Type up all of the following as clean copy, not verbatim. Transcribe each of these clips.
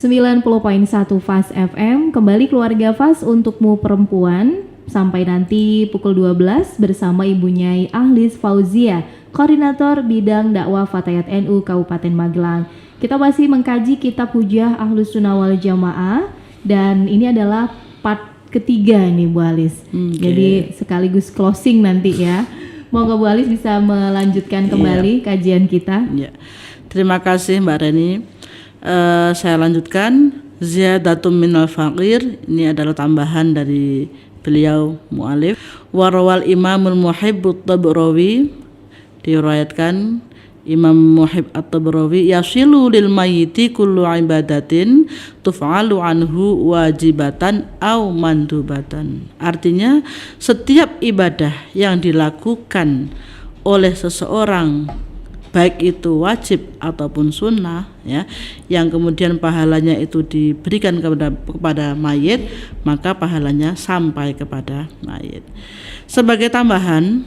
90.1 Fas FM, kembali keluarga Fas untukmu perempuan, sampai nanti pukul 12 bersama Ibu Nyai Ahlis Fauzia, Koordinator Bidang Dakwah Fatayat NU Kabupaten Magelang. Kita masih mengkaji kitab Hujjah Ahlus Sunnah wal Jamaah, dan ini adalah part ketiga nih Bu Alis. Jadi sekaligus closing nanti ya. Moga Bu Alis bisa melanjutkan kembali kajian kita. Terima kasih Mbak Reni. Saya lanjutkan Ziyadatum minal faqir. Ini adalah tambahan dari beliau mu'alif. Warawal imamul muhibbut tabrawi, diriwayatkan Imam Muhib at-Tabrawi, yasilu lil mayyiti kullu ibadatin tuf'alu anhu wajibatan au mandubatan. Artinya setiap ibadah yang dilakukan oleh seseorang, baik itu wajib ataupun sunnah ya, yang kemudian pahalanya itu diberikan kepada mayit, maka pahalanya sampai kepada mayit. Sebagai tambahan,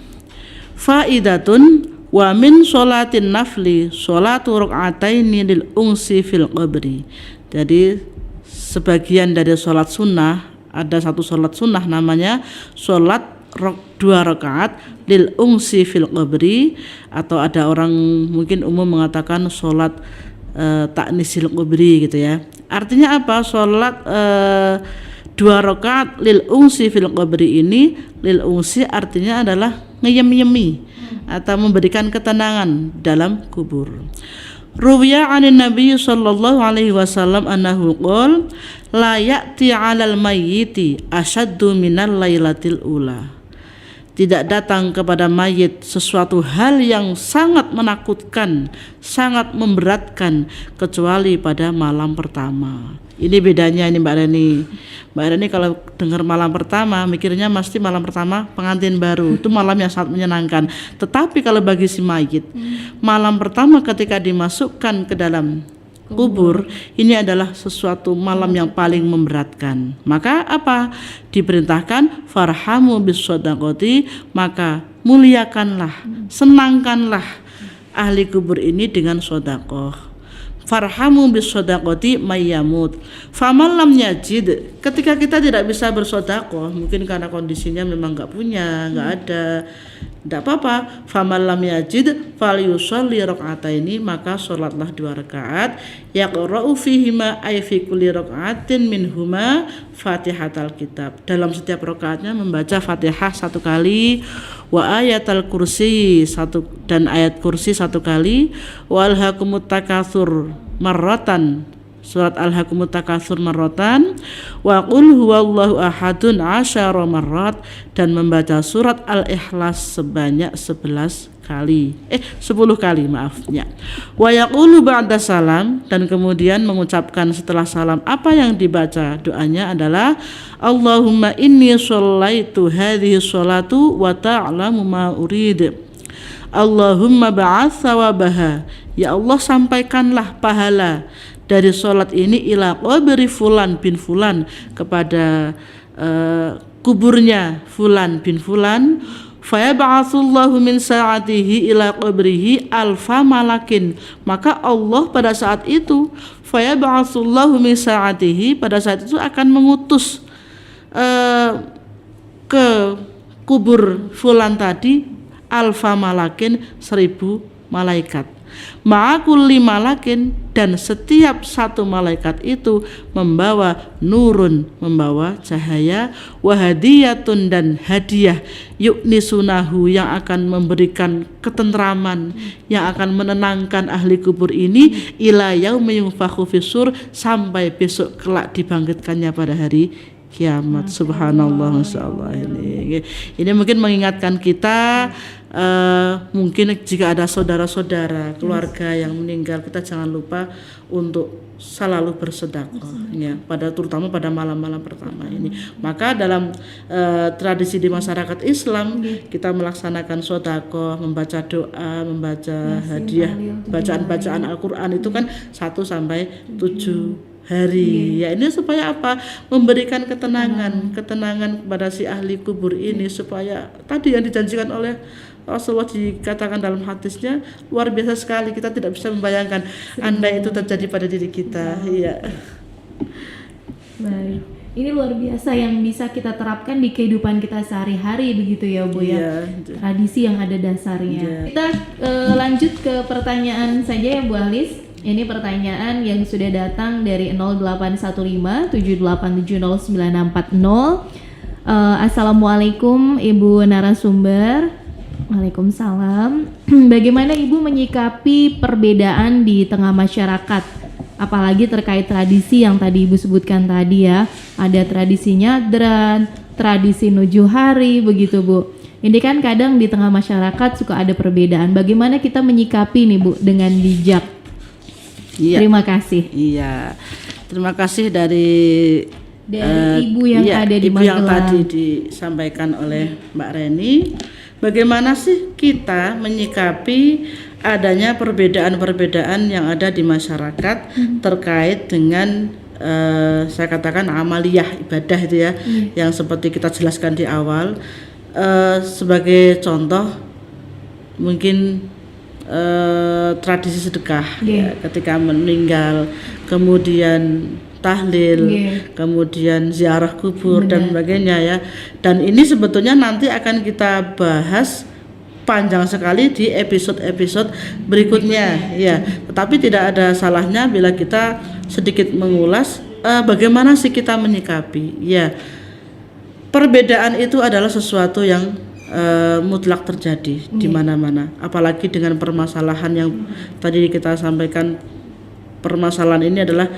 faidatun wa min sholatin nafli sholatu raka'ataini lil ungsi fil qabri. Jadi sebagian dari sholat sunnah, ada satu sholat sunnah namanya sholat 2 rakaat lil ungsi fil qabri, atau ada orang mungkin umum mengatakan sholat ta'nisil qabri gitu ya. Artinya apa? Sholat 2 rakaat lil ungsi fil qabri ini, lil ungsi artinya adalah ngeyem-yemi atau memberikan ketenangan dalam kubur. Ruwiya 'anin Nabi sallallahu alaihi wasallam annahu qol la ya'ti 'alal mayyiti ashaddu minal lailatil ula. Tidak datang kepada mayit sesuatu hal yang sangat menakutkan, sangat memberatkan kecuali pada malam pertama. Ini bedanya ini Mbak Reni. Mbak Reni kalau dengar malam pertama mikirnya mesti malam pertama pengantin baru, itu malam yang sangat menyenangkan. Tetapi kalau bagi si mayit, malam pertama ketika dimasukkan ke dalam kubur, ini adalah sesuatu malam yang paling memberatkan. Maka apa? Diperintahkan farhamu bis shadaqati, maka muliakanlah, senangkanlah ahli kubur ini dengan sedekah. Farhamu bis shadaqati mayyamut. Faman lam yajid, ketika kita tidak bisa bersedekah, mungkin karena kondisinya memang enggak punya, enggak ada, tidak apa-apa. Faman lam yajid falyusalli raka'ataini, maka salatlah 2 rakaat. Yaqra'u fihima ay fi kulli raka'atin minhuma Fatihatal kitab. Dalam setiap rakaatnya membaca Fatihah 1 kali, wa ayatal kursi 1, dan ayat kursi 1 kali, wa alhaqumut takatsur marratan, surat Al-Hakumut Takatsur marratan, wa qul huwallahu ahadun 10 marrat, dan membaca surat Al-Ikhlas sebanyak 10 kali, maafnya. Wa yaqulu ba'da salam, dan kemudian mengucapkan setelah salam apa yang dibaca. Doanya adalah Allahumma inni shallaitu hadhihi sholatu wa ta'lamu ma urid. Allahumma ba'ats thawabaha, ya Allah sampaikanlah pahala dari sholat ini ila qabri fulan bin fulan, kepada kuburnya fulan bin fulan. Fayab'atsullahu min sa'atihi ila qabrihi alfa malakin, maka Allah pada saat itu fayab'atsullahu min sa'atihi, pada saat itu akan mengutus ke kubur fulan tadi alfa malakin, 1000 malaikat. Ma'akulli malakin, dan setiap satu malaikat itu membawa nurun, membawa cahaya, wahadiyatun, dan hadiah, yuknisunahu, yang akan memberikan ketentraman, yang akan menenangkan ahli kubur ini, ila yaumi yunfakhu fis-sur, sampai besok kelak dibangkitkannya pada hari kiamat. Subhanallah, masyaallah. Ini mungkin mengingatkan kita, mungkin jika ada saudara-saudara, keluarga yang meninggal, kita jangan lupa untuk selalu bersedekah ya, terutama pada malam-malam pertama ini. Maka dalam tradisi di masyarakat Islam, kita melaksanakan sedekah, membaca doa, membaca hadiah, bacaan-bacaan Al-Qur'an itu kan 1 sampai 7 hari. Ya, ini supaya apa? Memberikan ketenangan kepada si ahli kubur ini, supaya tadi yang dijanjikan oleh Rasulullah dikatakan dalam hadisnya luar biasa sekali, kita tidak bisa membayangkan andai itu terjadi pada diri kita. Iya. Baik. Ini luar biasa yang bisa kita terapkan di kehidupan kita sehari-hari begitu ya Bu ya. Iya. Tradisi yang ada dasarnya. Iya. Kita lanjut ke pertanyaan saja ya Bu Ahlis. Ini pertanyaan yang sudah datang dari 0815 78709640. Assalamualaikum Ibu narasumber. Waalaikumsalam. Bagaimana Ibu menyikapi perbedaan di tengah masyarakat? Apalagi terkait tradisi yang tadi Ibu sebutkan tadi ya. Ada tradisi nyadran, tradisi nujuh hari begitu Bu. Ini kan kadang di tengah masyarakat suka ada perbedaan. Bagaimana kita menyikapi nih Bu dengan bijak? Iya. Terima kasih. Iya. Terima kasih dari Ibu yang ada di Ibu yang Magelang. tadi disampaikan oleh Mbak Reni. Bagaimana sih kita menyikapi adanya perbedaan-perbedaan yang ada di masyarakat terkait dengan saya katakan amaliyah ibadah itu ya, yang seperti kita jelaskan di awal. Sebagai contoh mungkin tradisi sedekah ya, ketika meninggal, kemudian tahlil, kemudian ziarah kubur dan sebagainya ya. Dan ini sebetulnya nanti akan kita bahas panjang sekali di episode-episode berikutnya ya. Tetapi tidak ada salahnya bila kita sedikit mengulas bagaimana sih kita menyikapi ya. Perbedaan itu adalah sesuatu yang mutlak terjadi di mana-mana, apalagi dengan permasalahan yang tadi kita sampaikan. Permasalahan ini adalah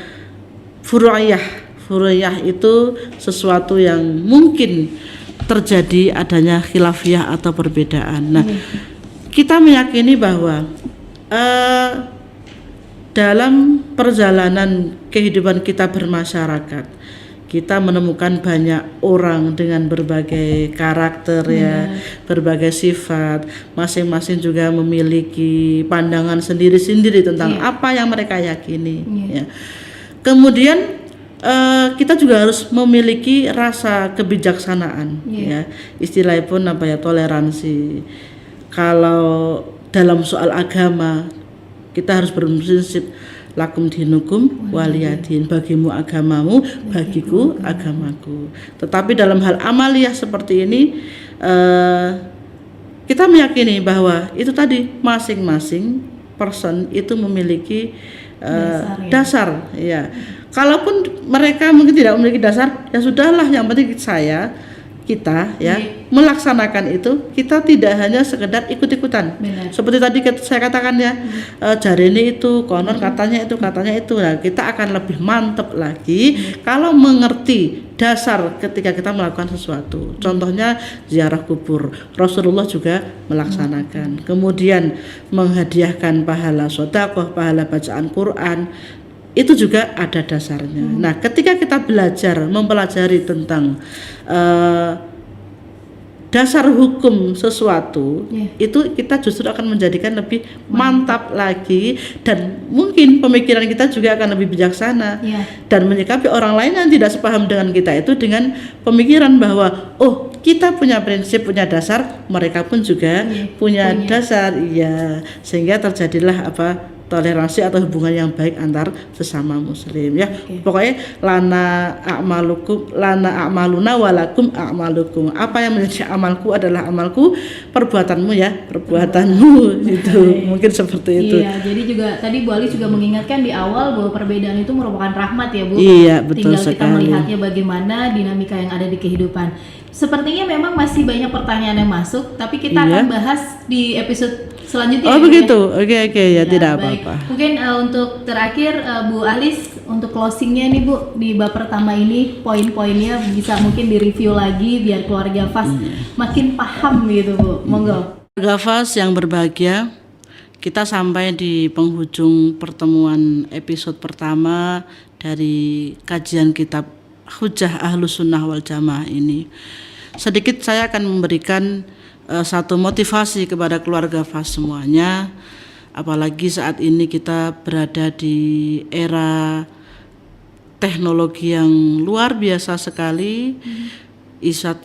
furu'iyah itu sesuatu yang mungkin terjadi adanya khilafiyah atau perbedaan. Nah, kita meyakini bahwa dalam perjalanan kehidupan kita bermasyarakat, kita menemukan banyak orang dengan berbagai karakter ya, berbagai sifat. Masing-masing juga memiliki pandangan sendiri-sendiri tentang apa yang mereka yakini ya. Kemudian kita juga harus memiliki rasa kebijaksanaan ya. Istilahnya pun toleransi. Kalau dalam soal agama kita harus berprinsip lakum dinukum waliyadin, bagimu agamamu, bagiku agamaku. Tetapi dalam hal amaliyah seperti ini kita meyakini bahwa itu tadi masing-masing person itu memiliki dasar ya. Kalaupun mereka mungkin tidak memiliki dasar, ya sudahlah, yang penting kita ya melaksanakan itu. Kita tidak hanya sekedar ikut-ikutan. Seperti tadi saya katakan ya, jarene itu konon katanya itu. Nah, kita akan lebih mantap lagi kalau mengerti dasar ketika kita melakukan sesuatu. Contohnya ziarah kubur, Rasulullah juga melaksanakan. Kemudian menghadiahkan pahala sedekah, pahala bacaan Quran, itu juga ada dasarnya. Nah, ketika kita mempelajari tentang dasar hukum sesuatu, itu kita justru akan menjadikan lebih mantap lagi, dan mungkin pemikiran kita juga akan lebih bijaksana dan menyikapi orang lain yang tidak sepaham dengan kita itu dengan pemikiran bahwa oh, kita punya prinsip, punya dasar, mereka pun juga punya dasar, sehingga terjadilah toleransi atau hubungan yang baik antar sesama muslim ya. Pokoknya lana a'maluna walakum a'malukum. Apa yang menjadi amalku adalah amalku, perbuatanmu gitu. Mungkin seperti itu. Iya, jadi juga tadi Bu Ali juga mengingatkan di awal bahwa perbedaan itu merupakan rahmat ya Bu. Iya, betul. Tinggal kita melihatnya bagaimana dinamika yang ada di kehidupan. Sepertinya memang masih banyak pertanyaan yang masuk, tapi kita akan bahas di episode selanjutnya. Oh begitu, oke ya, tidak baik. apa-apa. Mungkin untuk terakhir Bu Ahlis, untuk closingnya nih Bu, di bab pertama ini poin-poinnya bisa mungkin direview lagi biar keluarga FAS makin paham gitu Bu. Monggo. Keluarga FAS yang berbahagia, kita sampai di penghujung pertemuan episode pertama dari kajian kitab Hujjah Ahlus Sunnah wal Jamaah ini. Sedikit saya akan memberikan satu motivasi kepada keluarga FAS semuanya, apalagi saat ini kita berada di era teknologi yang luar biasa sekali.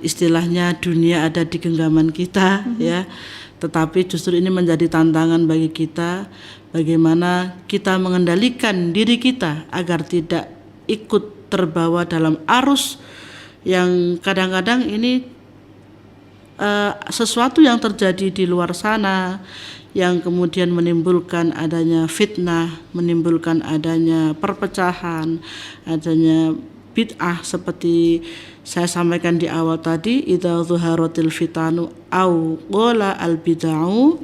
Istilahnya dunia ada di genggaman kita ya. Tetapi justru ini menjadi tantangan bagi kita, bagaimana kita mengendalikan diri kita agar tidak ikut terbawa dalam arus yang kadang-kadang ini sesuatu yang terjadi di luar sana yang kemudian menimbulkan adanya fitnah, menimbulkan adanya perpecahan, adanya bid'ah seperti saya sampaikan di awal tadi, idza zuharatil fitanu au qala al bid'u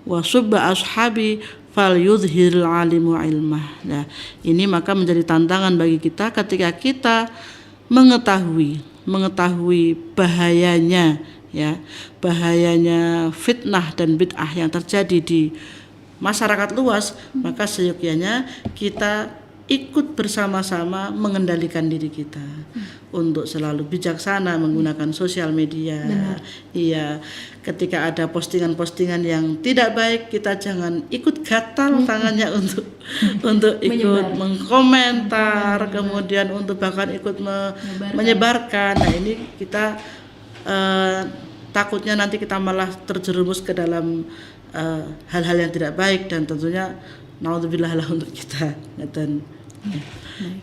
wa subba ashabi fal yudhiril alimu ilmah. Nah, ini maka menjadi tantangan bagi kita ketika kita mengetahui bahayanya, ya, bahayanya fitnah dan bid'ah yang terjadi di masyarakat luas, maka seyogyanya kita ikut bersama-sama mengendalikan diri kita untuk selalu bijaksana menggunakan sosial media. Benar. Iya, ketika ada postingan-postingan yang tidak baik, kita jangan ikut gatal tangannya untuk ikut mengkomentar, kemudian untuk bahkan ikut menyebarkan. Nah, ini kita takutnya nanti kita malah terjerumus ke dalam hal-hal yang tidak baik, dan tentunya naudzubillah untuk kita. Dan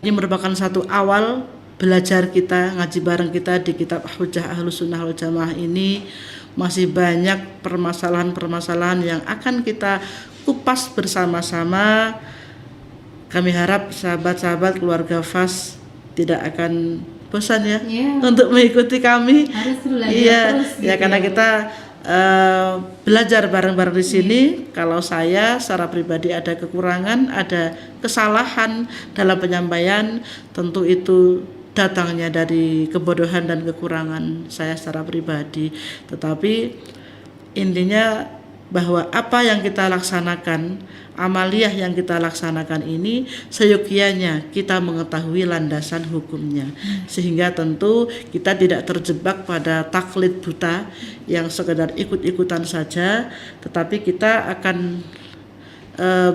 ini merupakan satu awal belajar kita, ngaji bareng kita di kitab Hujjah Ahlus Sunnah wal Jamaah ini. Masih banyak permasalahan-permasalahan yang akan kita kupas bersama-sama. Kami harap sahabat-sahabat keluarga FAS tidak akan bosan ya untuk mengikuti kami. Harus belajar terus gitu karena kita belajar bareng-bareng di sini. Kalau saya secara pribadi ada kekurangan, ada kesalahan dalam penyampaian, tentu itu datangnya dari kebodohan dan kekurangan saya secara pribadi. Tetapi intinya bahwa apa yang kita laksanakan, amaliyah yang kita laksanakan ini seyogyanya kita mengetahui landasan hukumnya, sehingga tentu kita tidak terjebak pada taklid buta yang sekedar ikut-ikutan saja, tetapi kita akan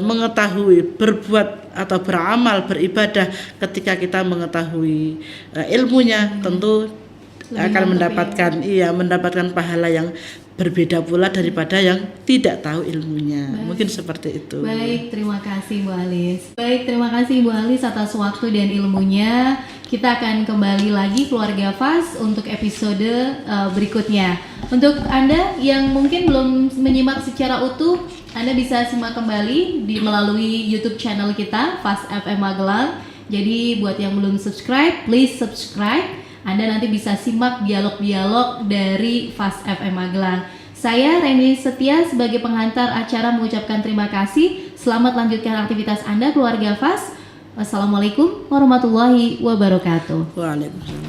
mengetahui, berbuat atau beramal, beribadah ketika kita mengetahui ilmunya, tentu akan mendapatkan pahala yang berbeda pula daripada yang tidak tahu ilmunya. Mungkin seperti itu. Baik, terima kasih Bu Alis. Baik, terima kasih Bu Alis atas waktu dan ilmunya. Kita akan kembali lagi keluarga FAS untuk episode berikutnya. Untuk Anda yang mungkin belum menyimak secara utuh, Anda bisa simak kembali melalui YouTube channel kita FAS FM Magelang. Jadi buat yang belum subscribe, please subscribe. Anda nanti bisa simak dialog-dialog dari FAS FM Magelang. Saya Reni Setia sebagai penghantar acara mengucapkan terima kasih. Selamat lanjutkan aktivitas Anda keluarga FAS. Wassalamualaikum warahmatullahi wabarakatuh. Waalaikumsalam.